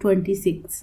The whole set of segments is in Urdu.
26।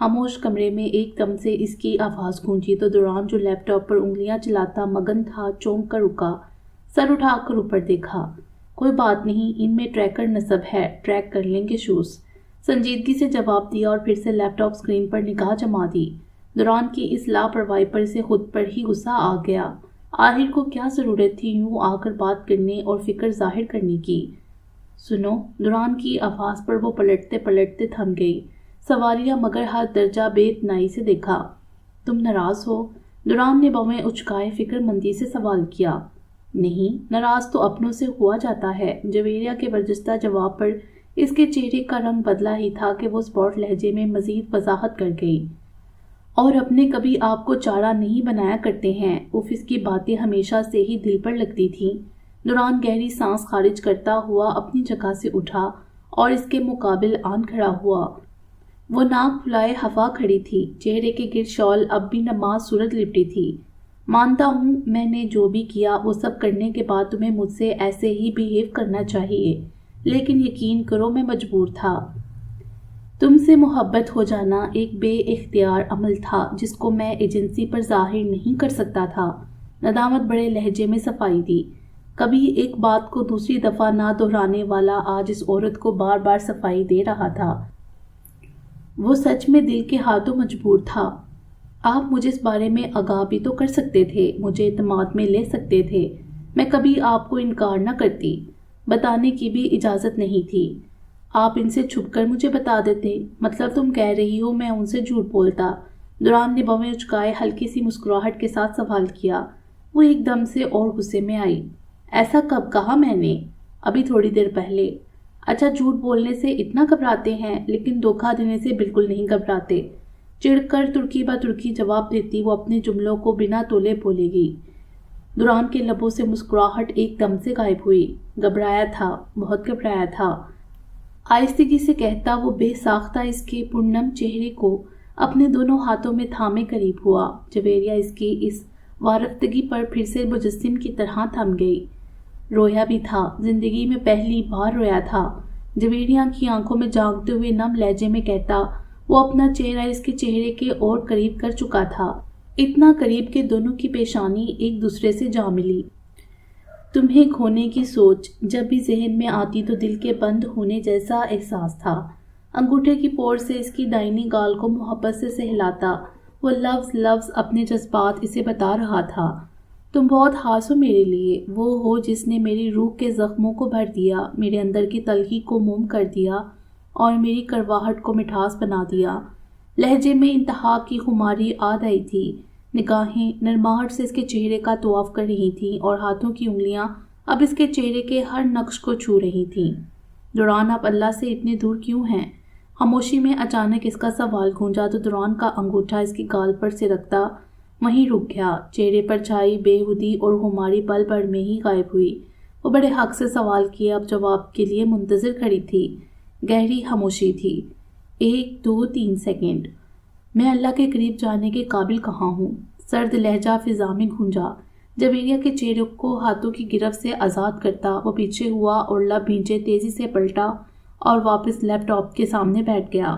خاموش کمرے میں ایک دم سے اس کی آواز گونجی تو دوران جو لیپ ٹاپ پر انگلیاں چلاتا مگن تھا چونک کر رکا، سر اٹھا کر اوپر دیکھا۔ کوئی بات نہیں، ان میں ٹریکر نصب ہے، ٹریک کر لیں گے شوز، سنجیدگی سے جواب دیا اور پھر سے لیپ ٹاپ اسکرین پر نگاہ جما دی۔ دوران کی اس لاپرواہی پر سے خود پر ہی غصہ آ گیا۔ آخر کو کیا ضرورت تھی یوں آ کر بات کرنے اور فکر ظاہر کرنے کی؟ سنو، دوران کی آواز پر وہ پلٹتے پلٹتے تھم گئی۔ سوالیہ مگر ہاتھ درجہ بے اتنائی سے دیکھا۔ تم ناراض ہو؟ دوران نے بویں اچکائے فکر مندی سے سوال کیا۔ نہیں، ناراض تو اپنوں سے ہوا جاتا ہے۔ جویریہ کے برجستہ جواب پر اس کے چہرے کا رنگ بدلا ہی تھا کہ وہ اسپاٹ لہجے میں مزید وضاحت کر گئی۔ اور اپنے کبھی آپ کو چارہ نہیں بنایا کرتے ہیں۔ اس کی باتیں ہمیشہ سے ہی دل پر لگتی تھیں۔ دوران گہری سانس خارج کرتا ہوا اپنی جگہ سے اٹھا اور اس کے مقابل آن کھڑا ہوا۔ وہ ناک پھلائے ہوا کھڑی تھی، چہرے کے گرد شال اب بھی نماز صورت لپٹی تھی۔ مانتا ہوں میں نے جو بھی کیا وہ سب کرنے کے بعد تمہیں مجھ سے ایسے ہی بیہیو کرنا چاہیے، لیکن یقین کرو میں مجبور تھا۔ تم سے محبت ہو جانا ایک بے اختیار عمل تھا جس کو میں ایجنسی پر ظاہر نہیں کر سکتا تھا۔ ندامت بڑے لہجے میں صفائی دی۔ کبھی ایک بات کو دوسری دفعہ نہ دہرانے والا آج اس عورت کو بار بار صفائی دے رہا تھا۔ وہ سچ میں دل کے ہاتھوں مجبور تھا۔ آپ مجھے اس بارے میں آگاہ بھی تو کر سکتے تھے، مجھے اعتماد میں لے سکتے تھے، میں کبھی آپ کو انکار نہ کرتی، بتانے کی بھی اجازت نہیں تھی۔ آپ ان سے چھپ کر مجھے بتا دیتے، مطلب تم کہہ رہی ہو میں ان سے جھوٹ بولتا؟ دوران نے بویں اچکائے ہلکی سی مسکراہٹ کے ساتھ سوال کیا۔ وہ ایک دم سے اور غصے میں آئی۔ ایسا کب کہا میں نے؟ ابھی تھوڑی دیر پہلے۔ اچھا، جھوٹ بولنے سے اتنا گھبراتے ہیں، لیکن دھوکہ دینے سے بالکل نہیں گھبراتے۔ چڑھ کر ترکی بہ ترکی جواب دیتی وہ اپنے جملوں کو بنا تولے بولے گی۔ دوران کے لبوں سے مسکراہٹ ایک دم سے غائب ہوئی۔ گھبرایا تھا، بہت گھبرایا تھا، آہستگی سے کہتا وہ بے ساختہ اس کے پرنم چہرے کو اپنے دونوں ہاتھوں میں تھامے قریب ہوا۔ جویریہ اس کی اس وارفتگی پر پھر سے مجسم کی طرح تھم گئی۔ رویا بھی تھا، زندگی میں پہلی بار رویا تھا۔ جویریہ کی آنکھوں میں جھانکتے ہوئے نم لہجے میں کہتا وہ اپنا چہرہ اس کے چہرے کے اور قریب کر چکا تھا، اتنا قریب کہ دونوں کی پیشانی ایک دوسرے سے جا ملی۔ تمہیں کھونے کی سوچ جب بھی ذہن میں آتی تو دل کے بند ہونے جیسا احساس تھا۔ انگوٹھے کی پور سے اس کی دائنی گال کو محبت سے سہلاتا وہ لفظ لفظ اپنے جذبات اسے بتا رہا تھا۔ تم بہت خاص ہو میرے لیے، وہ ہو جس نے میری روح کے زخموں کو بھر دیا، میرے اندر کی تلخی کو موم کر دیا اور میری کرواہٹ کو مٹھاس بنا دیا۔ لہجے میں انتہا کی خماری آ رہی تھی۔ نگاہیں نرماہٹ سے اس کے چہرے کا طواف کر رہی تھیں اور ہاتھوں کی انگلیاں اب اس کے چہرے کے ہر نقش کو چھو رہی تھیں۔ دوران آپ اللہ سے اتنے دور کیوں ہیں؟ خاموشی میں اچانک اس کا سوال گونجا تو دوران کا انگوٹھا اس کی گال پر سے رکھتا وہیں رک گیا۔ چہرے پر چھائی بے خودی اور خماری پل بھر میں ہی غائب ہوئی۔ وہ بڑے حق سے سوال کیے، اب جواب کے لیے منتظر کھڑی تھی۔ گہری خاموشی تھی۔ 1 2 3 سیکنڈ۔ میں اللہ کے قریب جانے کے قابل کہاں ہوں؟ سرد لہجہ فضا میں گونجا۔ جویریہ کے چہرے کو ہاتھوں کی گرفت سے آزاد کرتا وہ پیچھے ہوا اور لب بھینچے تیزی سے پلٹا اور واپس لیپ ٹاپ کے سامنے بیٹھ گیا۔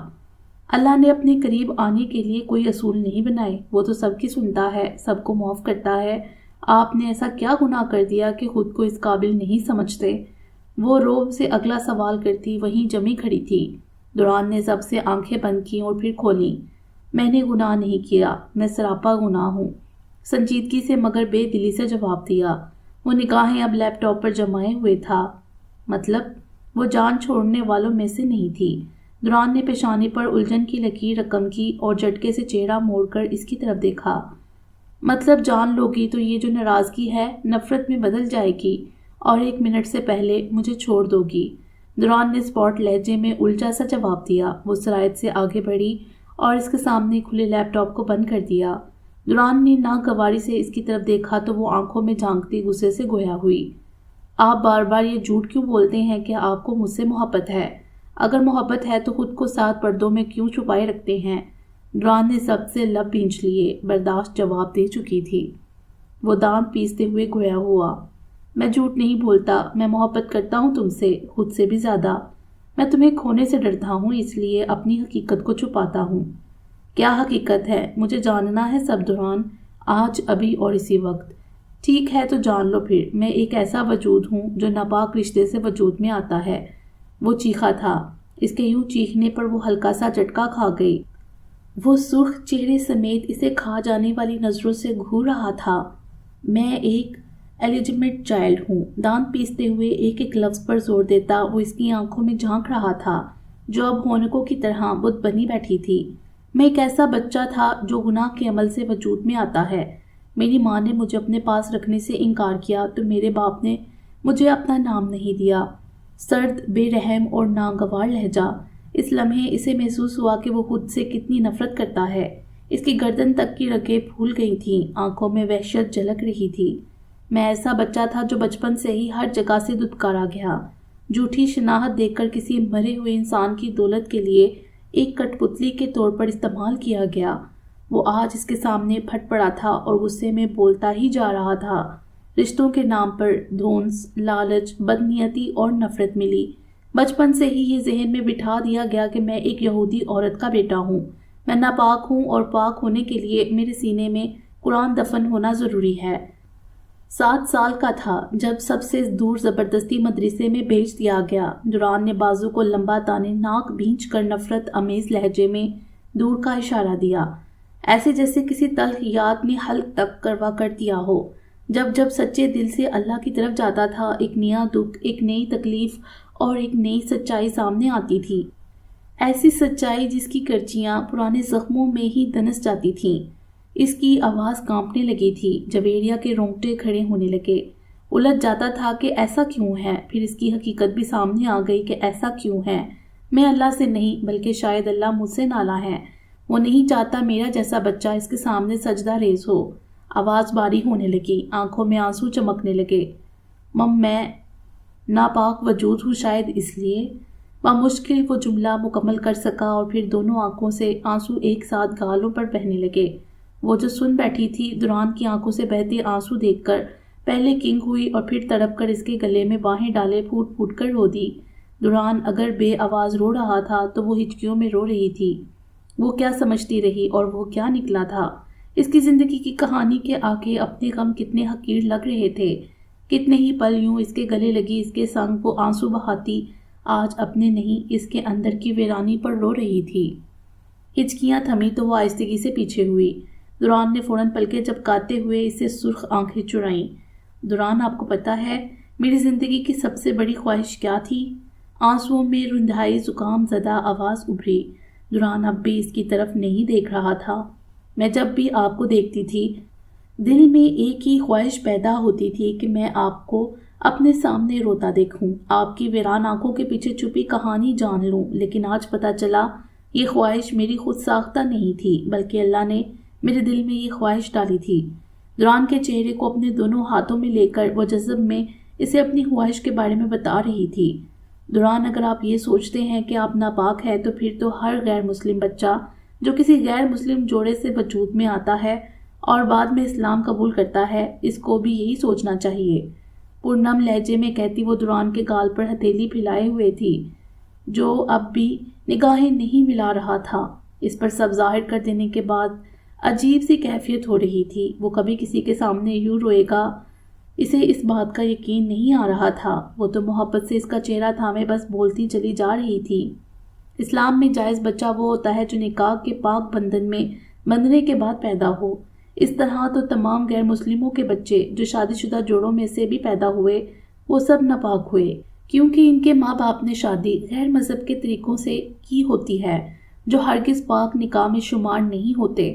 اللہ نے اپنے قریب آنے کے لیے کوئی اصول نہیں بنائے، وہ تو سب کی سنتا ہے، سب کو معاف کرتا ہے۔ آپ نے ایسا کیا گناہ کر دیا کہ خود کو اس قابل نہیں سمجھتے؟ وہ روب سے اگلا سوال کرتی وہیں جمی کھڑی تھی۔ دوران نے سب سے آنکھیں بند کی اور پھر کھولیں۔ میں نے گناہ نہیں کیا، میں سراپا گناہ ہوں، سنجیدگی سے مگر بے دلی سے جواب دیا۔ وہ نگاہیں اب لیپ ٹاپ پر جمائے ہوئے تھا۔ مطلب؟ وہ جان چھوڑنے والوں میں سے نہیں تھی۔ دوران نے پیشانی پر الجھن کی لکیر رقم کی اور جھٹکے سے چہرہ موڑ کر اس کی طرف دیکھا۔ مطلب جان لوگی تو یہ جو ناراضگی ہے نفرت میں بدل جائے گی اور 1 منٹ سے پہلے مجھے چھوڑ دو گی۔ دوران نے اسپاٹ لہجے میں الجھا سا جواب دیا۔ وہ سرایت سے آگے بڑھی اور اس کے سامنے کھلے لیپ ٹاپ کو بند کر دیا۔ دوران نے ناگواری سے اس کی طرف دیکھا تو وہ آنکھوں میں جھانکتی غصے سے گویا ہوئی۔ آپ بار بار یہ جھوٹ کیوں بولتے ہیں کہ آپ کو مجھ سے محبت ہے؟ اگر محبت ہے تو خود کو 7 پردوں میں کیوں چھپائے رکھتے ہیں؟ دوران نے سب سے لب بھینچ لیے، برداشت جواب دے چکی تھی۔ وہ دانت پیستے ہوئے گویا ہوا۔ میں جھوٹ نہیں بولتا، میں محبت کرتا ہوں تم سے، خود سے بھی زیادہ۔ میں تمہیں کھونے سے ڈرتا ہوں، اس لیے اپنی حقیقت کو چھپاتا ہوں۔ کیا حقیقت ہے؟ مجھے جاننا ہے سب دوران، آج، ابھی اور اسی وقت۔ ٹھیک ہے تو جان لو پھر، میں ایک ایسا وجود ہوں جو ناپاک رشتے سے وجود میں آتا ہے۔ وہ چیخا تھا۔ اس کے یوں چیخنے پر وہ ہلکا سا جھٹکا کھا گئی۔ وہ سرخ چہرے سمیت اسے کھا جانے والی نظروں سے گھور رہا تھا۔ میں ایک ایلیجمنٹ چائلڈ ہوں، دانت پیستے ہوئے ایک ایک لفظ پر زور دیتا وہ اس کی آنکھوں میں جھانک رہا تھا جو اب ہونکوں کی طرح بت بنی بیٹھی تھی۔ میں ایک ایسا بچہ تھا جو گناہ کے عمل سے وجود میں آتا ہے۔ میری ماں نے مجھے اپنے پاس رکھنے سے انکار کیا تو میرے باپ نے مجھے اپنا نام نہیں دیا۔ سرد، بے رحم اور ناگوار لہجہ۔ اس لمحے اسے محسوس ہوا کہ وہ خود سے کتنی نفرت کرتا ہے۔ اس کی گردن تک کی رگیں پھول گئی تھیں، آنکھوں میں وحشت جھلک رہی تھی۔ میں ایسا بچہ تھا جو بچپن سے ہی ہر جگہ سے دھتکارا گیا، جھوٹی شناخت دے کر کسی مرے ہوئے انسان کی دولت کے لیے ایک کٹ پتلی کے طور پر استعمال کیا گیا۔ وہ آج اس کے سامنے پھٹ پڑا تھا اور غصے میں بولتا ہی جا رہا تھا۔ رشتوں کے نام پر دھونس، لالچ، بدنیتی اور نفرت ملی۔ بچپن سے ہی یہ ذہن میں بٹھا دیا گیا کہ میں ایک یہودی عورت کا بیٹا ہوں، میں ناپاک ہوں اور پاک ہونے کے لیے میرے سینے میں قرآن دفن ہونا ضروری ہے۔ 7 سال کا تھا جب سب سے دور زبردستی مدرسے میں بھیج دیا گیا۔ دوران نے بازو کو لمبا تانے ناک بھینچ کر نفرت امیز لہجے میں دور کا اشارہ دیا، ایسے جیسے کسی تلخ یاد نے حلق تک کروا کر دیا ہو۔ جب جب سچے دل سے اللہ کی طرف جاتا تھا، ایک نیا دکھ، ایک نئی تکلیف اور ایک نئی سچائی سامنے آتی تھی، ایسی سچائی جس کی کرچیاں پرانے زخموں میں ہی دنس جاتی تھیں۔ اس کی آواز کانپنے لگی تھی، جویریا کے رونگٹے کھڑے ہونے لگے۔ الجھ جاتا تھا کہ ایسا کیوں ہے، پھر اس کی حقیقت بھی سامنے آ گئی کہ ایسا کیوں ہے۔ میں اللہ سے نہیں بلکہ شاید اللہ مجھ سے نالاں ہے۔ وہ نہیں چاہتا میرا جیسا بچہ اس کے سامنے سجدہ ریز ہو۔ آواز باری ہونے لگی، آنکھوں میں آنسو چمکنے لگے۔ میں ناپاک وجود ہوں شاید اس لیے۔ بامشکل وہ جملہ مکمل کر سکا اور پھر دونوں آنکھوں سے آنسو ایک ساتھ گالوں پر بہنے لگے۔ وہ جو سن بیٹھی تھی، دوران کی آنکھوں سے بہتے آنسو دیکھ کر پہلے کنگ ہوئی اور پھر تڑپ کر اس کے گلے میں باہیں ڈالے پھوٹ پھوٹ کر رو دی۔ دوران اگر بے آواز رو رہا تھا تو وہ ہچکیوں میں رو رہی تھی۔ وہ کیا سمجھتی رہی اور وہ کیا نکلا تھا؟ اس کی زندگی کی کہانی کے آگے اپنے غم کتنے حقیر لگ رہے تھے۔ کتنے ہی پل یوں اس کے گلے لگی اس کے سنگ وہ آنسو بہاتی، آج اپنے نہیں اس کے اندر کی ویرانی پر رو رہی تھی۔ ہچکیاں تھمی تو وہ آہستگی سے پیچھے ہوئی۔ دوران نے فوراً پلکیں جھپکاتے ہوئے اسے سرخ آنکھیں چرائیں۔ دوران، آپ کو پتہ ہے میری زندگی کی سب سے بڑی خواہش کیا تھی؟ آنسوؤں میں رندھائی زکام زدہ آواز ابھری۔ دوران اب بھی اس کی طرف نہیں دیکھ رہا تھا۔ میں جب بھی آپ کو دیکھتی تھی، دل میں ایک ہی خواہش پیدا ہوتی تھی کہ میں آپ کو اپنے سامنے روتا دیکھوں، آپ کی ویران آنکھوں کے پیچھے چھپی کہانی جان لوں۔ لیکن آج پتہ چلا یہ خواہش میری خود ساختہ نہیں تھی بلکہ اللہ نے میرے دل میں یہ خواہش ڈالی تھی۔ دوران کے چہرے کو اپنے دونوں ہاتھوں میں لے کر وہ جذب میں اسے اپنی خواہش کے بارے میں بتا رہی تھی۔ دوران، اگر آپ یہ سوچتے ہیں کہ آپ ناپاک ہے تو پھر تو ہر غیر مسلم بچہ جو کسی غیر مسلم جوڑے سے وجود میں آتا ہے اور بعد میں اسلام قبول کرتا ہے، اس کو بھی یہی سوچنا چاہیے۔ پرنم لہجے میں کہتی وہ دوران کے گال پر ہتھیلی پھیلائے ہوئے تھی، جو اب بھی نگاہیں نہیں ملا رہا تھا۔ اس پر سب ظاہر کر دینے کے بعد عجیب سی کیفیت ہو رہی تھی۔ وہ کبھی کسی کے سامنے یوں روئے گا، اسے اس بات کا یقین نہیں آ رہا تھا۔ وہ تو محبت سے اس کا چہرہ تھامے بس بولتی چلی جا رہی تھی۔ اسلام میں جائز بچہ وہ ہوتا ہے جو نکاح کے پاک بندھن میں بندھنے کے بعد پیدا ہو۔ اس طرح تو تمام غیر مسلموں کے بچے جو شادی شدہ جوڑوں میں سے بھی پیدا ہوئے، وہ سب ناپاک ہوئے، کیونکہ ان کے ماں باپ نے شادی غیر مذہب کے طریقوں سے کی ہوتی ہے، جو ہرگز پاک نکاح میں شمار نہیں ہوتے۔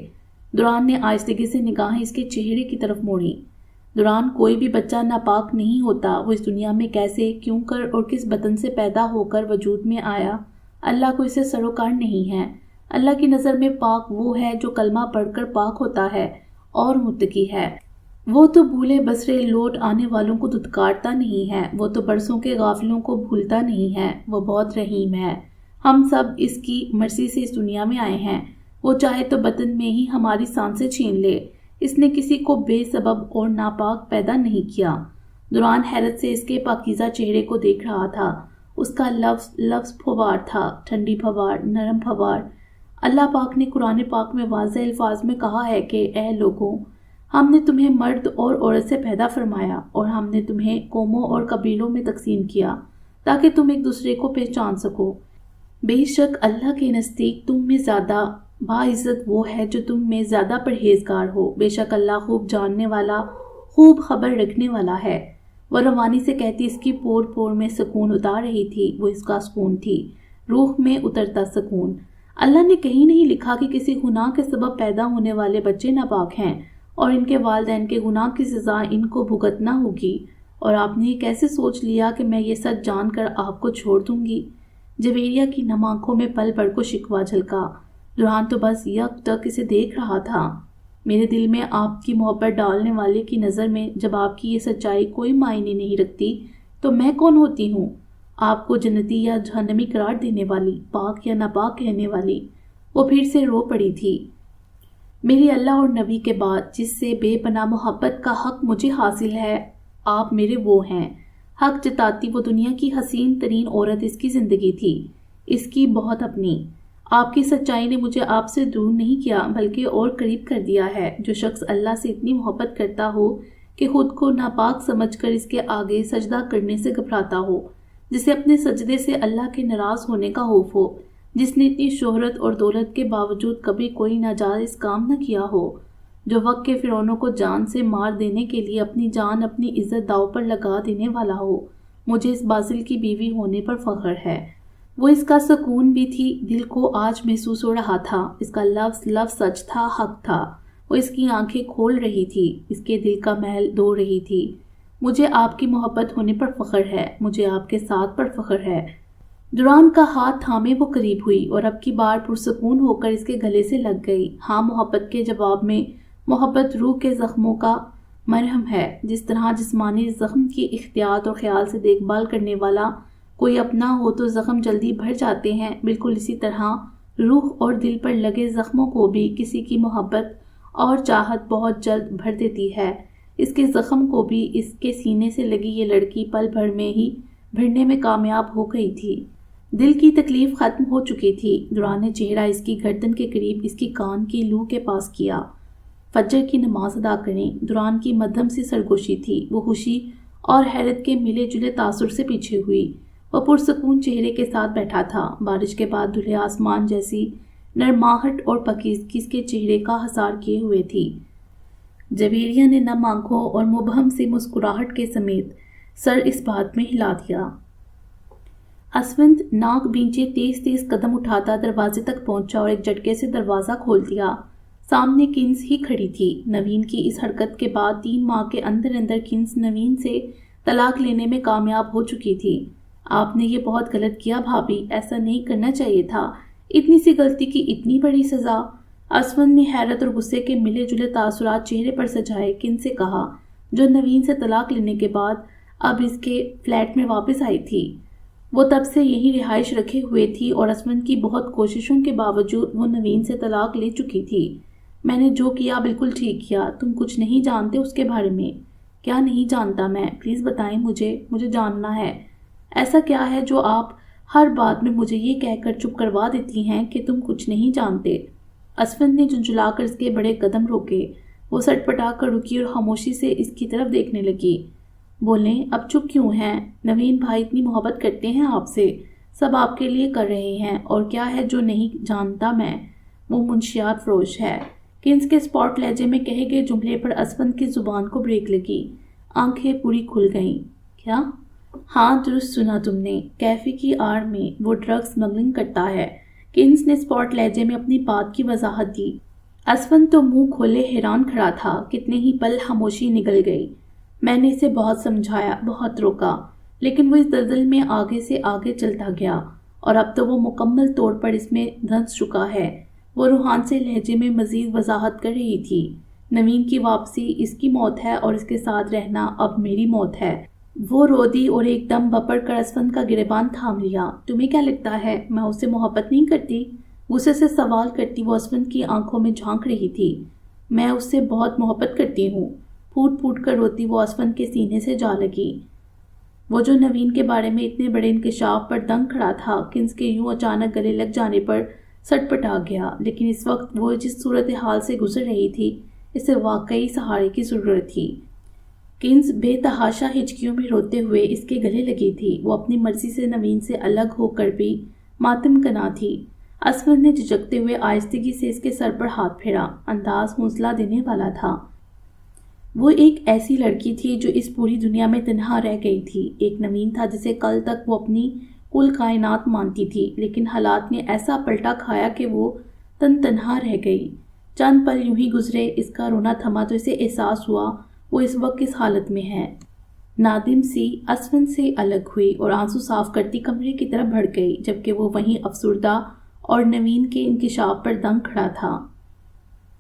دوران نے آہستگی سے نگاہیں اس کے چہرے کی طرف موڑی۔ دوران، کوئی بھی بچہ ناپاک نہیں ہوتا، وہ اس دنیا میں کیسے، کیوں کر اور کس بطن سے پیدا ہو کر وجود میں آیا، اللہ کو اسے سروکار نہیں ہے۔ اللہ کی نظر میں پاک وہ ہے جو کلمہ پڑھ کر پاک ہوتا ہے اور متقی ہے۔ وہ تو بھولے بسرے لوٹ آنے والوں کو دھتکارتا نہیں ہے، وہ تو برسوں کے غافلوں کو بھولتا نہیں ہے، وہ بہت رحیم ہے۔ ہم سب اس کی مرضی سے اس دنیا میں آئے ہیں، وہ چاہے تو بطن میں ہی ہماری سانسیں چھین لے۔ اس نے کسی کو بے سبب اور ناپاک پیدا نہیں کیا۔ دوران حیرت سے اس کے پاکیزہ چہرے کو دیکھ رہا تھا۔ اس کا لفظ پھوار تھا، ٹھنڈی پھوار، نرم پھوار، اللہ پاک نے قرآن پاک میں واضح الفاظ میں کہا ہے کہ اے لوگوں، ہم نے تمہیں مرد اور عورت سے پیدا فرمایا اور ہم نے تمہیں قوموں اور قبیلوں میں تقسیم کیا تاکہ تم ایک دوسرے کو پہچان سکو۔ بے شک اللہ کے نزدیک تم میں زیادہ باعزت وہ ہے جو تم میں زیادہ پرہیزگار ہو۔ بے شک اللہ خوب جاننے والا، خوب خبر رکھنے والا ہے۔ وہ روانی سے کہتی اس کی پور پور میں سکون اتار رہی تھی، وہ اس کا سکون تھی، روح میں اترتا سکون۔ اللہ نے کہیں نہیں لکھا کہ کسی گناہ کے سبب پیدا ہونے والے بچے ناپاک ہیں اور ان کے والدین کے گناہ کی سزا ان کو بھگتنا ہوگی، اور آپ نے یہ کیسے سوچ لیا کہ میں یہ سچ جان کر آپ کو چھوڑ دوں گی؟ جویریہ کی نم آنکھوں میں پل بھر کو شکوہ جھلکا۔ دوران تو بس یک ٹک اسے دیکھ رہا تھا۔ میرے دل میں آپ کی محبت ڈالنے والے کی نظر میں جب آپ کی یہ سچائی کوئی معنی نہیں رکھتی تو میں کون ہوتی ہوں؟ آپ کو جنتی یا جہنمی قرار دینے والی، پاک یا ناپاک کہنے والی؟ وہ پھر سے رو پڑی تھی۔ میری اللہ اور نبی کے بعد جس سے بے پناہ محبت کا حق مجھے حاصل ہے، آپ میرے وہ ہیں۔ حق جتاتی وہ دنیا کی حسین ترین عورت اس کی زندگی تھی، اس کی بہت اپنی۔ آپ کی سچائی نے مجھے آپ سے دور نہیں کیا بلکہ اور قریب کر دیا ہے۔ جو شخص اللہ سے اتنی محبت کرتا ہو کہ خود کو ناپاک سمجھ کر اس کے آگے سجدہ کرنے سے گھبراتا ہو، جسے اپنے سجدے سے اللہ کے ناراض ہونے کا خوف ہو، جس نے اتنی شہرت اور دولت کے باوجود کبھی کوئی ناجائز کام نہ کیا ہو، جو وقت کے فرعونوں کو جان سے مار دینے کے لیے اپنی جان اپنی عزت داؤ پر لگا دینے والا ہو، مجھے اس بازل کی بیوی ہونے پر فخر ہے۔ وہ اس کا سکون بھی تھی، دل کو آج محسوس ہو رہا تھا، اس کا لفظ لفظ سچ تھا، حق تھا۔ وہ اس کی آنکھیں کھول رہی تھی، اس کے دل کا محل دھو رہی تھی۔ مجھے آپ کی محبت ہونے پر فخر ہے، مجھے آپ کے ساتھ پر فخر ہے۔ دوران کا ہاتھ تھامے وہ قریب ہوئی اور اب کی بار پرسکون ہو کر اس کے گلے سے لگ گئی۔ ہاں، محبت کے جواب میں محبت روح کے زخموں کا مرہم ہے۔ جس طرح جسمانی زخم کی احتیاط اور خیال سے دیکھ بھال کرنے والا کوئی اپنا ہو تو زخم جلدی بھر جاتے ہیں، بالکل اسی طرح روح اور دل پر لگے زخموں کو بھی کسی کی محبت اور چاہت بہت جلد بھر دیتی ہے۔ اس کے زخم کو بھی اس کے سینے سے لگی یہ لڑکی پل بھر میں ہی بھرنے میں کامیاب ہو گئی تھی۔ دل کی تکلیف ختم ہو چکی تھی۔ دوران نے چہرہ اس کی گردن کے قریب اس کی کان کی لو کے پاس کیا۔ فجر کی نماز ادا کریں۔ دوران کی مدھم سی سرگوشی تھی، وہ خوشی اور حیرت کے ملے جلے تاثر سے پیچھے ہوئی۔ وہ پرسکون چہرے کے ساتھ بیٹھا تھا، بارش کے بعد دھلے آسمان جیسی نرماہٹ اور پاکیزگی اس کے چہرے کا حصار کیے ہوئے تھی۔ جویریہ نے نم آنکھوں اور مبہم سی مسکراہٹ کے سمیت سر اس بات میں ہلا دیا۔ اسفند ناک بینچے تیز تیز قدم اٹھاتا دروازے تک پہنچا اور ایک جھٹکے سے دروازہ کھول دیا۔ سامنے کنز ہی کھڑی تھی۔ نوین کی اس حرکت کے بعد 3 ماہ کے اندر اندر کنز نوین سے طلاق لینے میں کامیاب ہو چکی تھی۔ آپ نے یہ بہت غلط کیا بھابھی، ایسا نہیں کرنا چاہیے تھا، اتنی سی غلطی کی اتنی بڑی سزا۔ اسفند نے حیرت اور غصے کے ملے جلے تاثرات چہرے پر سجائے کنز سے کہا، جو نوین سے طلاق لینے کے بعد اب اس کے فلیٹ میں واپس آئی تھی۔ وہ تب سے یہی رہائش رکھے ہوئے تھی اور اسفند کی بہت کوششوں کے باوجود وہ نوین سے طلاق لے چکی تھی۔ میں نے جو کیا بالکل ٹھیک کیا، تم کچھ نہیں جانتے اس کے بارے میں۔ کیا نہیں جانتا میں؟ پلیز بتائیں مجھے جاننا ہے۔ ایسا کیا ہے جو آپ ہر بات میں مجھے یہ کہہ کر چپ کروا دیتی ہیں کہ تم کچھ نہیں جانتے؟ اسفند نے جھنجھلا کر اس کے بڑے قدم روکے۔ وہ سٹ پٹا کر رکی اور خاموشی سے اس کی طرف دیکھنے لگی۔ بولیں، اب چپ کیوں ہیں؟ نوین بھائی اتنی محبت کرتے ہیں آپ سے، سب آپ کے لیے کر رہے ہیں، اور کیا ہے جو نہیں جانتا میں؟ وہ منشیات فروش ہے۔ کنز کے اسپاٹ لہجے میں کہے گئے جملے پر اسفند کی زبان کو بریک لگی، آنکھیں پوری کھل گئیں۔ کیا؟ ہاں، درست سنا تم نے، کیفے کی آڑ میں وہ ڈرگ سمگلنگ کرتا ہے۔ کنز نے اسپاٹ لہجے میں اپنی بات کی وضاحت دی۔ اسفند تو منہ کھولے حیران کھڑا تھا۔ کتنے ہی پل خاموشی نگل گئی۔ میں نے اسے بہت سمجھایا، بہت روکا، لیکن وہ اس دلدل میں آگے سے آگے چلتا گیا، اور اب تو وہ مکمل طور پر اس میں دھنس چکا ہے۔ وہ روحان سے لہجے میں مزید وضاحت کر رہی تھی۔ نوین کی واپسی اس کی موت ہے اور اس کے ساتھ رہنا اب میری موت ہے۔ وہ رو دی اور ایک دم بپڑ کر اسفند کا گریبان تھام لیا۔ تمہیں کیا لگتا ہے میں اس سے محبت نہیں کرتی؟ غصے سے سوال کرتی وہ اسفند کی آنکھوں میں جھانک رہی تھی۔ میں اس سے بہت محبت کرتی ہوں۔ پھوٹ پھوٹ کر روتی وہ اسفند کے سینے سے جا لگی۔ وہ جو نوین کے بارے میں اتنے بڑے انکشاف پر دنگ کھڑا تھا، کنز کے یوں اچانک گلے لگ جانے پر سٹپٹا گیا، لیکن اس وقت وہ جس صورتحال سے گزر رہی تھی اسے واقعی سہارے کی ضرورت تھی۔ کنز بے تحاشا ہچکیوں میں روتے ہوئے اس کے گلے لگی تھی۔ وہ اپنی مرضی سے نوین سے الگ ہو کر بھی ماتم کنا تھی۔ عصمت نے جھجکتے ہوئے آہستگی سے اس کے سر پر ہاتھ پھیرا۔ انداز حوصلہ دینے والا تھا۔ وہ ایک ایسی لڑکی تھی جو اس پوری دنیا میں تنہا رہ گئی تھی۔ ایک نوین تھا جسے کل تک وہ اپنی کل کائنات مانتی تھی، لیکن حالات نے ایسا پلٹا کھایا کہ وہ تنہا رہ گئی۔ چند پل یوں ہی گزرے، اس کا رونا تھما تو اسے احساس ہوا وہ اس وقت کس حالت میں ہے۔ نادم سی عصمت سے الگ ہوئی اور آنسو صاف کرتی کمرے کی طرف بڑھ گئی، جبکہ وہ وہیں افسردہ اور نوین کے انکشاف پر دنگ کھڑا تھا۔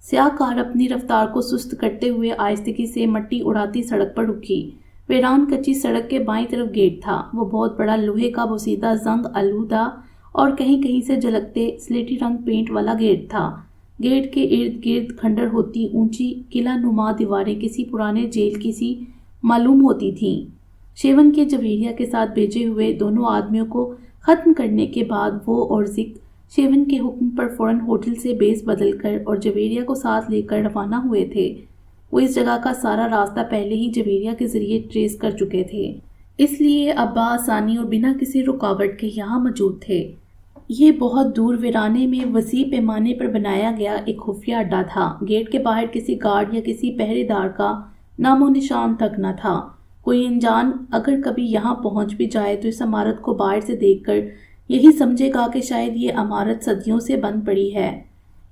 سیاہ کار اپنی رفتار کو سست کرتے ہوئے آہستگی سے مٹی اڑاتی سڑک پر رکی۔ ویران کچی سڑک کے بائیں طرف گیٹ تھا۔ وہ بہت بڑا لوہے کا بوسیدہ زنگ آلودہ اور کہیں کہیں سے جھلکتے سلیٹی رنگ پینٹ والا گیٹ تھا۔ گیٹ کے ارد گرد کھنڈر ہوتی اونچی قلعہ نما دیواریں کسی پرانے جیل کی سی معلوم ہوتی تھیں۔ شیون کے جویریہ کے ساتھ بھیجے ہوئے دونوں آدمیوں کو ختم کرنے کے بعد وہ اور زک شیون کے حکم پر فوراً ہوٹل سے بیس بدل کر اور جویریہ کو ساتھ لے کر روانہ ہوئے تھے۔ وہ اس جگہ کا سارا راستہ پہلے ہی جویریہ کے ذریعے ٹریس کر چکے تھے، اس لیے اب بآسانی اور بنا کسی رکاوٹ کے یہاں موجود تھے۔ یہ بہت دور ویرانے میں وسیع پیمانے پر بنایا گیا ایک خفیہ اڈا تھا۔ گیٹ کے باہر کسی گارڈ یا کسی پہرے دار کا نام و نشان تک نہ تھا۔ کوئی انجان اگر کبھی یہاں پہنچ بھی جائے تو اس عمارت کو باہر سے دیکھ کر یہی سمجھے گا کہ شاید یہ عمارت صدیوں سے بند پڑی ہے۔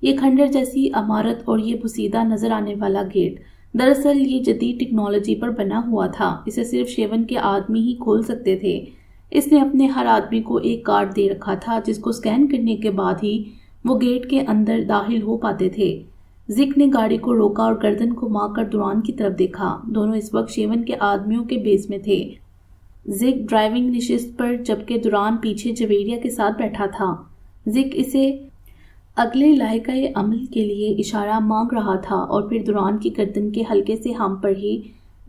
یہ کھنڈر جیسی عمارت اور یہ بوسیدہ نظر آنے والا گیٹ، دراصل یہ جدید ٹیکنالوجی پر بنا ہوا تھا۔ اسے صرف شیون کے آدمی ہی کھول سکتے تھے۔ اس نے اپنے ہر آدمی کو ایک کارڈ دے رکھا تھا جس کو سکین کرنے کے بعد ہی وہ گیٹ کے اندر داخل ہو پاتے تھے۔ زک نے گاڑی کو روکا اور گردن گھما کر دوران کی طرف دیکھا۔ دونوں اس وقت شیون کے آدمیوں کے بیس میں تھے۔ زک ڈرائیونگ نشست پر جبکہ دوران پیچھے جویریہ کے ساتھ بیٹھا تھا۔ زک اسے اگلے لائحہ عمل کے لیے اشارہ مانگ رہا تھا اور پھر دوران کی گردن کے ہلکے سے ہم پر ہی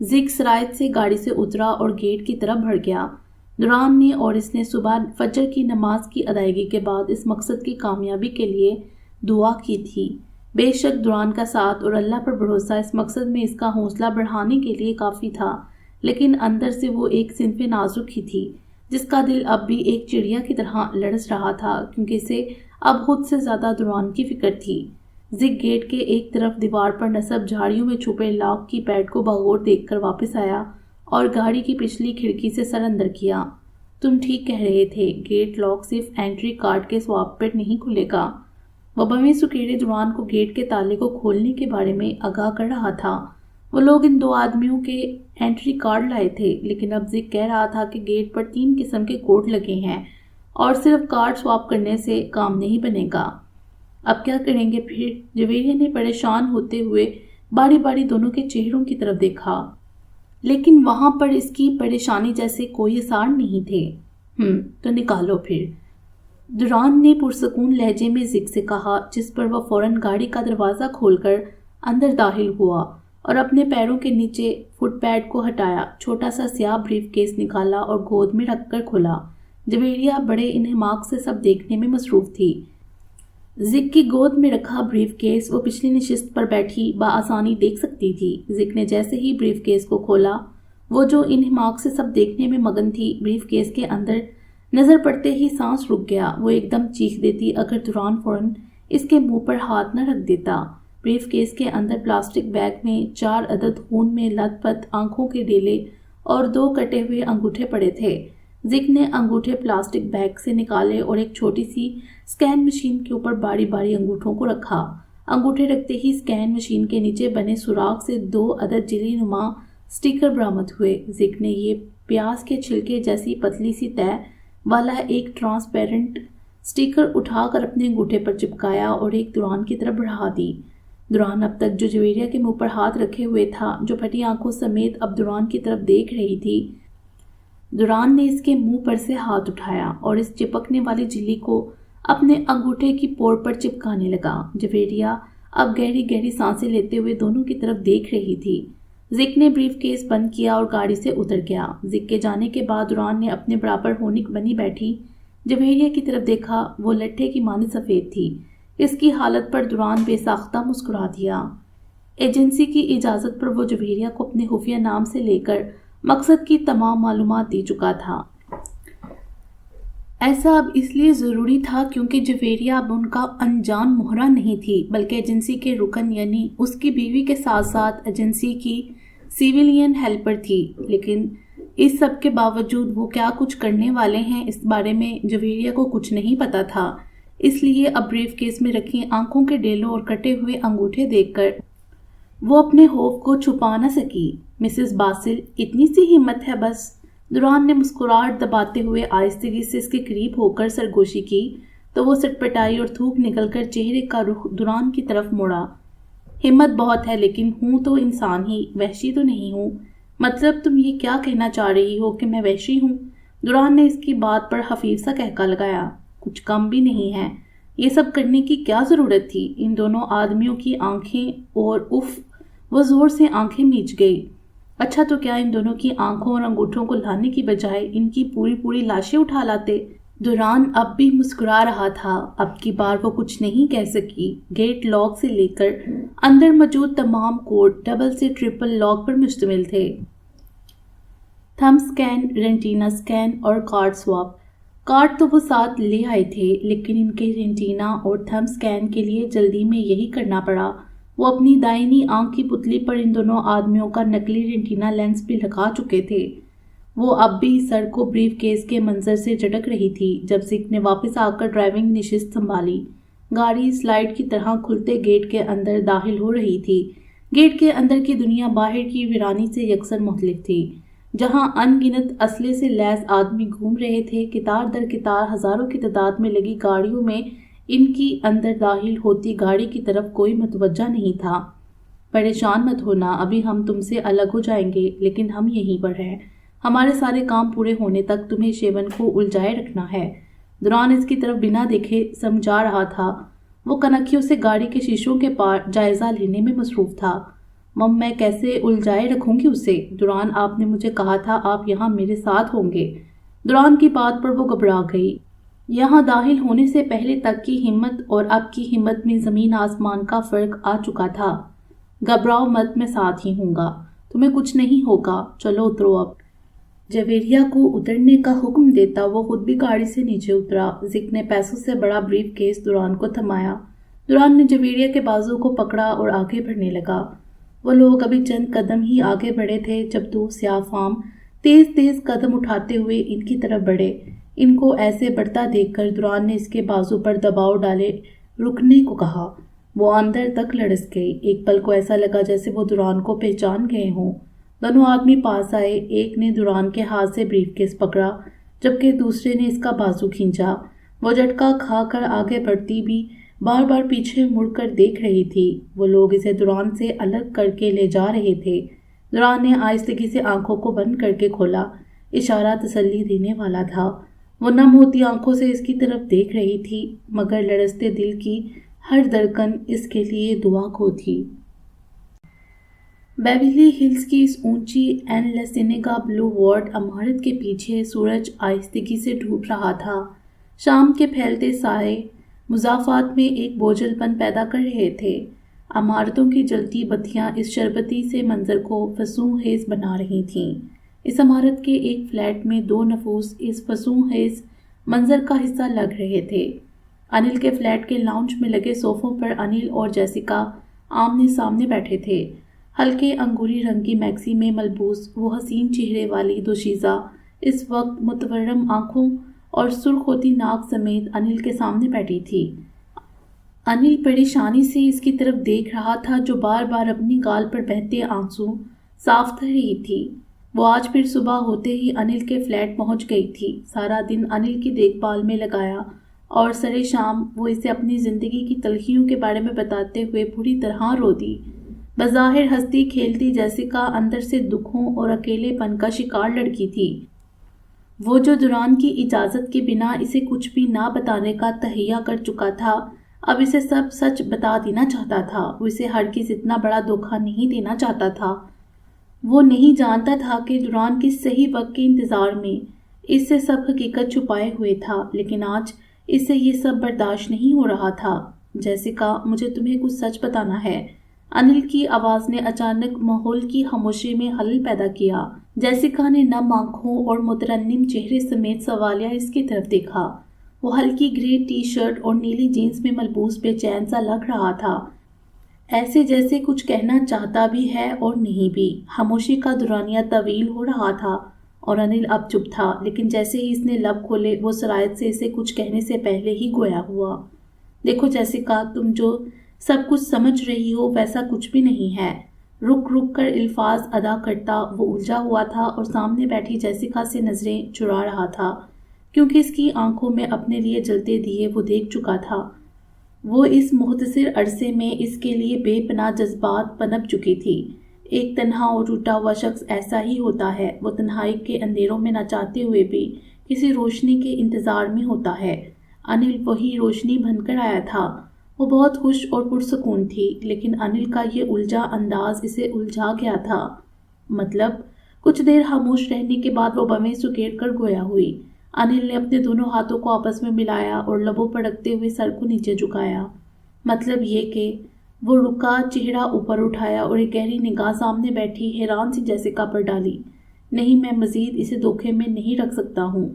زک سرایت سے گاڑی سے اترا اور گیٹ کی طرف بڑھ گیا۔ دوران نے اور اس نے صبح فجر کی نماز کی ادائیگی کے بعد اس مقصد کی کامیابی کے لیے دعا کی تھی۔ بے شک دوران کا ساتھ اور اللہ پر بھروسہ اس مقصد میں اس کا حوصلہ بڑھانے کے لیے کافی تھا، لیکن اندر سے وہ ایک صنف نازک ہی تھی جس کا دل اب بھی ایک چڑیا کی طرح لڑز رہا تھا، کیونکہ اسے اب خود سے زیادہ دوران کی فکر تھی۔ زک گیٹ کے ایک طرف دیوار پر نصب جھاڑیوں میں چھپے لاک کی پیڈ کو بغور دیکھ کر واپس آیا اور گاڑی کی پچھلی کھڑکی سے سر اندر کیا۔ تم ٹھیک کہہ رہے تھے، گیٹ لاک صرف اینٹری کارڈ کے سواب پر نہیں کھلے گا۔ وہ بویں سکیڑے دوران کو گیٹ کے تالے کو کھولنے کے بارے میں آگاہ کر رہا تھا۔ وہ لوگ ان دو آدمیوں کے اینٹری کارڈ لائے تھے، لیکن اب زک کہہ رہا تھا کہ گیٹ پر 3 قسم کے کوڈ لگے ہیں اور صرف کارڈ سواپ کرنے سے کام نہیں بنے گا۔ اب کیا کریں گے پھر؟ جویریہ نے پریشان ہوتے ہوئے باری باری دونوں کے چہروں کی طرف دیکھا، لیکن وہاں پر اس کی پریشانی جیسے کوئی اثار نہیں تھے۔ تو نکالو پھر، دوران نے پرسکون لہجے میں زک سے کہا، جس پر وہ فوراً گاڑی کا دروازہ کھول کر اندر داخل ہوا اور اپنے پیروں کے نیچے فٹ پیڈ کو ہٹایا، چھوٹا سا سیاہ بریف کیس نکالا اور گود میں رکھ کر کھولا۔ جویریہ بڑے انہماک سے سب دیکھنے میں مصروف تھی۔ زک کی گود میں رکھا بریف کیس وہ پچھلی نشست پر بیٹھی بآسانی دیکھ سکتی تھی۔ زک نے جیسے ہی بریف کیس کو کھولا، وہ جو انہماک سے سب دیکھنے میں مگن تھی، بریف کیس کے اندر نظر پڑتے ہی سانس رک گیا۔ وہ ایک دم چیخ دیتی اگر دوران فوراً اس کے منہ پر ہاتھ نہ رکھ دیتا۔ بریف کیس کے اندر پلاسٹک بیگ میں 4 عدد خون میں لت پت آنکھوں کے ڈیلے اور 2 کٹے ہوئے انگوٹھے پڑے تھے۔ زک نے انگوٹھے پلاسٹک بیگ سے نکالے اور ایک چھوٹی سی سکین مشین کے اوپر باری باری انگوٹھوں کو رکھا۔ انگوٹھے رکھتے ہی سکین مشین کے نیچے بنے سوراخ سے 2 عدد جلی نما سٹیکر برآمد ہوئے۔ زک نے یہ پیاز کے چھلکے جیسی پتلی سی تہ والا ایک ٹرانسپیرنٹ سٹیکر اٹھا کر اپنے انگوٹھے پر چپکایا اور ایک دوران کی طرف بڑھا دی۔ دوران اب تک جو جویریہ کے منہ پر ہاتھ رکھے ہوئے تھا، جو پھٹی آنکھوں سمیت اب دوران کی طرف دیکھ رہی تھی، دوران نے اس کے منہ پر سے ہاتھ اٹھایا اور اس چپکنے والی جھلی کو اپنے انگوٹھے کی پور پر چپکانے لگا۔ جویریہ اب گہری گہری سانسیں لیتے ہوئے دونوں کی طرف دیکھ رہی تھی۔ زک نے بریف کیس بند کیا اور گاڑی سے اتر گیا۔ زک کے جانے کے بعد دوران نے اپنے برابر ہونک بنی بیٹھی جویریہ کی طرف دیکھا، وہ لٹھے کی مانند سفید تھی۔ اس کی حالت پر دوران بے ساختہ مسکرا دیا۔ ایجنسی کی اجازت پر وہ جویریہ کو اپنے خفیہ نام سے لے کر مقصد کی تمام معلومات دے چکا تھا۔ ایسا اب اس لیے ضروری تھا کیونکہ جویریہ اب ان کا انجان مہرہ نہیں تھی، بلکہ ایجنسی کے رکن یعنی اس کی بیوی کے ساتھ ساتھ ایجنسی کی سیویلین ہیلپر تھی۔ لیکن اس سب کے باوجود وہ کیا کچھ کرنے والے ہیں اس بارے میں جویریہ کو کچھ نہیں پتا تھا۔ اس لیے اب بریف کیس میں رکھی آنکھوں کے ڈیلوں اور کٹے ہوئے انگوٹھے دیکھ کر وہ اپنے خوف کو چھپا نہ سکی۔ مسز باسل، اتنی سی ہمت ہے بس؟ دوران نے مسکراہٹ دباتے ہوئے آہستگی سے اس کے قریب ہو کر سرگوشی کی تو وہ سٹپٹائی اور تھوک نکل کر چہرے کا رخ دوران کی طرف موڑا۔ ہمت بہت ہے، لیکن ہوں تو انسان ہی، وحشی تو نہیں ہوں۔ مطلب تم یہ کیا کہنا چاہ رہی ہو کہ میں وحشی ہوں؟ دوران نے اس کی بات پر خفیف سا کہکا لگایا۔ کچھ کم بھی نہیں ہے۔ یہ سب کرنے کی کیا ضرورت تھی؟ ان دونوں آدمیوں کی آنکھیں اور اف، وہ زور سے آنکھیں میچ گئی۔ اچھا تو کیا ان دونوں کی آنکھوں اور انگوٹھوں کو لانے کی بجائے ان کی پوری لاشیں اٹھا لاتے؟ دوران اب بھی مسکرا رہا تھا۔ اب کی بار وہ کچھ نہیں کہہ سکی۔ گیٹ لاک سے لے کر اندر موجود تمام کوڈ ڈبل سے ٹرپل لاک پر مشتمل تھے۔ تھمب سکین، رینٹینا سکین اور کارڈ سواپ۔ کارڈ تو وہ ساتھ لے آئے تھے، لیکن ان کے رینٹینا اور تھمب سکین کے لیے جلدی میں یہی کرنا پڑا۔ وہ اپنی دائنی آنکھ کی پتلی پر ان دونوں آدمیوں کا نقلی رینٹینا لینس بھی لگا چکے تھے۔ وہ اب بھی سر کو بریف کیس کے منظر سے جھٹک رہی تھی جب زک نے واپس آ کر ڈرائیونگ نشست سنبھالی۔ گاڑی سلائیڈ کی طرح کھلتے گیٹ کے اندر داخل ہو رہی تھی۔ گیٹ کے اندر کی دنیا باہر کی ویرانی سے یکسر مختلف تھی، جہاں ان گنت اسلحے سے لیس آدمی گھوم رہے تھے۔ قطار در قطار ہزاروں کی تعداد میں لگی گاڑیوں میں ان کی اندر داخل ہوتی گاڑی کی طرف کوئی متوجہ نہیں تھا۔ پریشان مت ہونا، ابھی ہم تم سے الگ ہو جائیں گے، لیکن ہم یہیں پر ہیں۔ ہمارے سارے کام پورے ہونے تک تمہیں شیون کو الجھائے رکھنا ہے۔ دوران اس کی طرف بنا دیکھے سمجھا رہا تھا۔ وہ کنکھیوں سے گاڑی کے شیشوں کے پار جائزہ لینے میں مصروف تھا۔ مم، میں کیسے الجھائے رکھوں گی اسے؟ دوران، آپ نے مجھے کہا تھا آپ یہاں میرے ساتھ ہوں گے۔ دوران کی بات پر وہ گھبرا گئی۔ یہاں داخل ہونے سے پہلے تک کی ہمت اور اب کی ہمت میں زمین آسمان کا فرق آ چکا تھا۔ گھبراؤ مت، میں ساتھ ہی ہوں گا، تمہیں کچھ نہیں ہوگا، چلو اترو اب۔ جویریہ کو اترنے کا حکم دیتا وہ خود بھی گاڑی سے نیچے اترا۔ زک نے پیسوں سے بڑا بریف کیس دوران کو تھمایا۔ دوران نے جویریہ کے بازو کو پکڑا اور آگے بڑھنے لگا۔ وہ لوگ ابھی چند قدم ہی آگے بڑھے تھے جب دو سیاہ فام تیز قدم اٹھاتے ہوئے ان کی طرف بڑھے۔ ان کو ایسے بڑھتا دیکھ کر دوران نے اس کے بازو پر دباؤ ڈالے رکنے کو کہا۔ وہ اندر تک لڑس گئی۔ ایک پل کو ایسا لگا جیسے وہ دوران کو پہچان گئے ہوں۔ دونوں آدمی پاس آئے۔ ایک نے دوران کے ہاتھ سے بریف کیس پکڑا جبکہ دوسرے نے اس کا بازو کھینچا۔ وہ جھٹکا کھا کر آگے بڑھتی بھی بار بار پیچھے مڑ کر دیکھ رہی تھی۔ وہ لوگ اسے دوران سے الگ کر کے لے جا رہے تھے۔ دوران نے آہستگی سے آنکھوں کو بند کر کے کھولا۔ اشارہ تسلی دینے والا تھا۔ وہ نم ہوتی آنکھوں سے اس کی طرف دیکھ رہی تھی، مگر لڑزتے دل کی ہر دھڑکن اس کے لیے دعا گو تھی۔ بیولی ہلز کی اس اونچی این لا سینیگا بلو وارڈ عمارت کے پیچھے سورج آہستگی سے ڈوب رہا تھا۔ شام کے پھیلتے سائے مضافات میں ایک بوجھل پن پیدا کر رہے تھے۔ عمارتوں کی جلتی بتیاں اس شربتی سے منظر کو فسوں خیز بنا رہی تھیں۔ اس عمارت کے ایک فلیٹ میں دو نفوس اس فسوں خیز منظر کا حصہ لگ رہے تھے۔ انل کے فلیٹ کے لاؤنج میں لگے صوفوں پر انل اور جیسیکا آمنے سامنے بیٹھے تھے۔ ہلکے انگوری رنگ کی میکسی میں ملبوس وہ حسین چہرے والی دوشیزہ اس وقت متورم آنکھوں اور سرخ ہوتی ناک سمیت انل کے سامنے بیٹھی تھی۔ انل پریشانی سے اس کی طرف دیکھ رہا تھا جو بار بار اپنی گال پر بہتے آنسو صاف کر رہی تھی۔ وہ آج پھر صبح ہوتے ہی انل کے فلیٹ پہنچ گئی تھی۔ سارا دن انل کی دیکھ بھال میں لگایا اور سرے شام وہ اسے اپنی زندگی کی تلخیوں کے بارے میں بتاتے ہوئے بری طرح رو دی۔ بظاہر ہنستی کھیلتی جیسیکا اندر سے دکھوں اور اکیلے پن کا شکار لڑکی تھی۔ وہ جو دوران کی اجازت کے بنا اسے کچھ بھی نہ بتانے کا تہیہ کر چکا تھا، اب اسے سب سچ بتا دینا چاہتا تھا۔ وہ اسے ہرگز اتنا بڑا دھوکہ نہیں دینا چاہتا تھا۔ وہ نہیں جانتا تھا کہ دوران کس صحیح وقت کے انتظار میں اس سے سب حقیقت چھپائے ہوئے تھا، لیکن آج اس سے یہ سب برداشت نہیں ہو رہا تھا۔ جیسیکا، مجھے تمہیں کچھ سچ بتانا ہے۔ انل کی آواز نے اچانک ماحول کی خاموشی میں خلل پیدا کیا۔ جیسیکا نے نم آنکھوں اور مترنم چہرے سمیت سوالیہ اس کی طرف دیکھا۔ وہ ہلکی گرے ٹی شرٹ اور نیلی جینس میں ملبوس بے چین سا لگ رہا تھا، ایسے جیسے کچھ کہنا چاہتا بھی ہے اور نہیں بھی۔ خاموشی کا دورانیہ طویل ہو رہا تھا اور انل اب چپ تھا، لیکن جیسے ہی اس نے لب کھولے وہ سرایت سے اسے کچھ کہنے سے پہلے ہی گویا ہوا۔ دیکھو جیسیکا، تم جو سب کچھ سمجھ رہی ہو ویسا کچھ بھی نہیں ہے۔ رک رک کر الفاظ ادا کرتا وہ الجھا ہوا تھا اور سامنے بیٹھی جیسیکا سے نظریں چرا رہا تھا، کیونکہ اس کی آنکھوں میں اپنے لیے جلتے دیے وہ دیکھ چکا تھا۔ وہ اس مختصر عرصے میں اس کے لیے بے پناہ جذبات پنپ چکی تھی۔ ایک تنہا اور ٹوٹا ہوا شخص ایسا ہی ہوتا ہے، وہ تنہائی کے اندھیروں میں نہ چاہتے ہوئے بھی کسی روشنی کے انتظار میں ہوتا ہے۔ انل وہی روشنی بن کر آیا تھا۔ وہ بہت خوش اور پرسکون تھی، لیکن انل کا یہ الجھا انداز اسے الجھا گیا تھا۔ مطلب کچھ دیر خاموش رہنے کے بعد وہ بویں سکیڑ کر گویا ہوئی۔ انل نے اپنے دونوں ہاتھوں کو آپس میں ملایا اور لبوں پر رکھتے ہوئے سر کو نیچے جھکایا۔ مطلب یہ کہ وہ رکا، چہرہ اوپر اٹھایا اور ایک گہری نگاہ سامنے بیٹھی حیران سی جیسیکا پر ڈالی۔ نہیں، میں مزید اسے دھوکے میں نہیں رکھ سکتا ہوں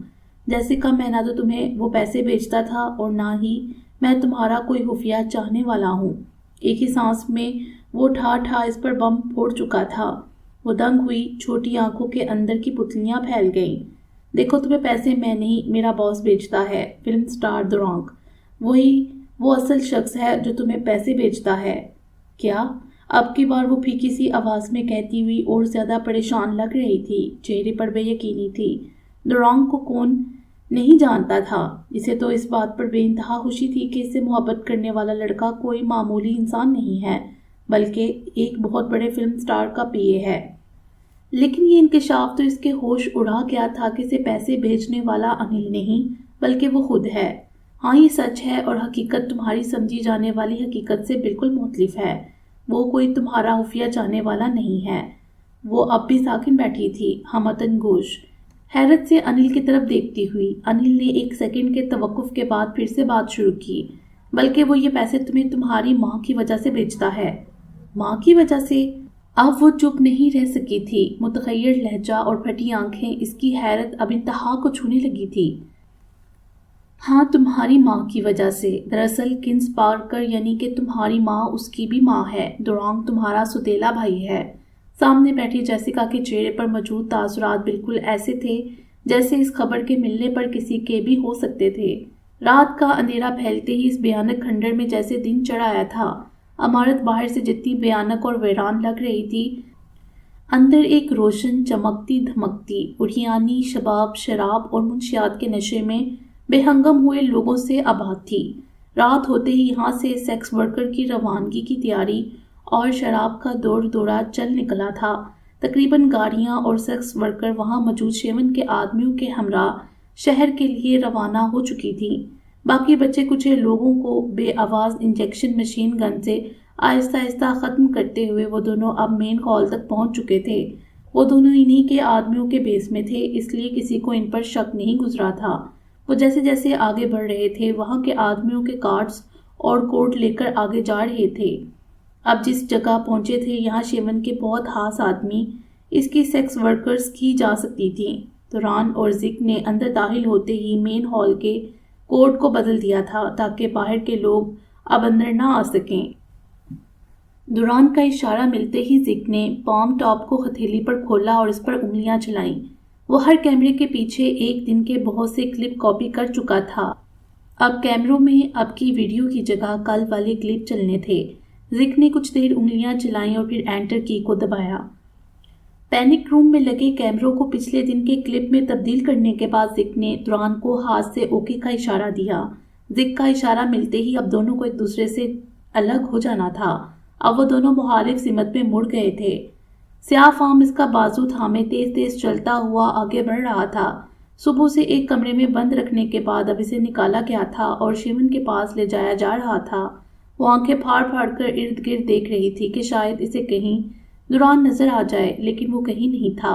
جیسیکا، میں نہ تو تمہیں وہ پیسے بھیجتا تھا اور نہ ہی میں تمہارا کوئی خفیہ چاہنے والا ہوں۔ ایک ہی سانس میں وہ ٹھا ٹھا اس پر بم پھوڑ چکا تھا۔ وہ دنگ ہوئی، چھوٹی آنکھوں کے اندر کی پتلیاں پھیل گئیں۔ دیکھو، تمہیں پیسے میں نہیں، میرا باس بھیجتا ہے، فلم سٹار دورانگ۔ وہی وہ اصل شخص ہے جو تمہیں پیسے بھیجتا ہے۔ کیا؟ اب کی بار وہ پھیکی سی آواز میں کہتی ہوئی اور زیادہ پریشان لگ رہی تھی، چہرے پر بے یقینی تھی۔ دورانگ کو کون نہیں جانتا تھا؟ اسے تو اس بات پر بے انتہا خوشی تھی کہ اس سے محبت کرنے والا لڑکا کوئی معمولی انسان نہیں ہے، بلکہ ایک بہت بڑے فلم سٹار کا پی اے ہے۔ لیکن یہ انکشاف تو اس کے ہوش اڑا گیا تھا کہ اسے پیسے بھیجنے والا انل نہیں بلکہ وہ خود ہے۔ ہاں، یہ سچ ہے اور حقیقت تمہاری سمجھی جانے والی حقیقت سے بالکل مختلف ہے۔ وہ کوئی تمہارا خفیہ جانے والا نہیں ہے۔ وہ اب بھی ساکن بیٹھی تھی، ہمتن گوش، حیرت سے انل کی طرف دیکھتی ہوئی۔ انل نے ایک سیکنڈ کے توقف کے بعد پھر سے بات شروع کی۔ بلکہ وہ یہ پیسے تمہیں تمہاری ماں کی وجہ سے بھیجتا ہے۔ ماں کی وجہ سے؟ اب وہ چپ نہیں رہ سکی تھی۔ متغیر لہجہ اور پھٹی آنکھیں، اس کی حیرت اب انتہا کو چھونے لگی تھی۔ ہاں، تمہاری ماں کی وجہ سے۔ دراصل کنس پارکر یعنی کہ تمہاری ماں اس کی بھی ماں ہے۔ دورانگ تمہارا سوتیلا بھائی ہے۔ سامنے بیٹھی جیسیکا کے چہرے پر موجود تاثرات بالکل ایسے تھے جیسے اس خبر کے ملنے پر کسی کے بھی ہو سکتے تھے۔ رات کا اندھیرا پھیلتے ہی اس بھیانک کھنڈر میں جیسے دن چڑھ آیا تھا۔ عمارت باہر سے جتنی بھیانک اور ویران لگ رہی تھی، اندر ایک روشن، چمکتی دھمکتی، اڑیانی شباب، شراب اور منشیات کے نشے میں بے ہنگم ہوئے لوگوں سے آباد تھی۔ رات ہوتے ہی یہاں سے سیکس ورکر کی روانگی کی تیاری اور شراب کا دور دورہ چل نکلا تھا۔ تقریباً گاڑیاں اور سیکس ورکر وہاں موجود شیون کے آدمیوں کے ہمراہ شہر کے لیے روانہ ہو چکی تھیں۔ باقی بچے کچھ لوگوں کو بے آواز انجیکشن مشین گن سے آہستہ آہستہ ختم کرتے ہوئے وہ دونوں اب مین ہال تک پہنچ چکے تھے۔ وہ دونوں انہی کے آدمیوں کے بیس میں تھے، اس لیے کسی کو ان پر شک نہیں گزرا تھا۔ وہ جیسے جیسے آگے بڑھ رہے تھے، وہاں کے آدمیوں کے کارڈز اور کوٹ لے کر آگے جا رہے تھے۔ اب جس جگہ پہنچے تھے، یہاں شیون کے بہت خاص آدمی اس کی سیکس ورکرز کی جا سکتی تھیں۔ توران اور زک نے اندر داخل ہوتے ہی مین ہال کے کوڈ کو بدل دیا تھا تاکہ باہر کے لوگ اب اندر نہ آ سکیں۔ دوران کا اشارہ ملتے ہی زک نے پام ٹاپ کو ہتھیلی پر کھولا اور اس پر انگلیاں چلائیں۔ وہ ہر کیمرے کے پیچھے ایک دن کے بہت سے کلپ کاپی کر چکا تھا۔ اب کیمروں میں اب کی ویڈیو کی جگہ کل والے کلپ چلنے تھے۔ زک نے کچھ دیر انگلیاں چلائیں اور پھر انٹر کی کو دبایا۔ پینک روم میں لگے کیمروں کو پچھلے دن کے کلپ میں تبدیل کرنے کے بعد زک نے دوران کو ہاتھ سے اوکے کا اشارہ دیا۔ زک کا اشارہ ملتے ہی اب دونوں کو ایک دوسرے سے الگ ہو جانا تھا۔ اب وہ دونوں مخالف سمت میں مڑ گئے تھے۔ سیاہ فام اس کا بازو تھامے تیز تیز چلتا ہوا آگے بڑھ رہا تھا۔ صبح سے ایک کمرے میں بند رکھنے کے بعد اب اسے نکالا گیا تھا اور شیون کے پاس لے جایا جا رہا تھا۔ وہ آنکھیں پھاڑ پھاڑ کر ارد گرد دیکھ رہی تھی کہ شاید اسے کہیں دوران نظر آ جائے، لیکن وہ کہیں نہیں تھا۔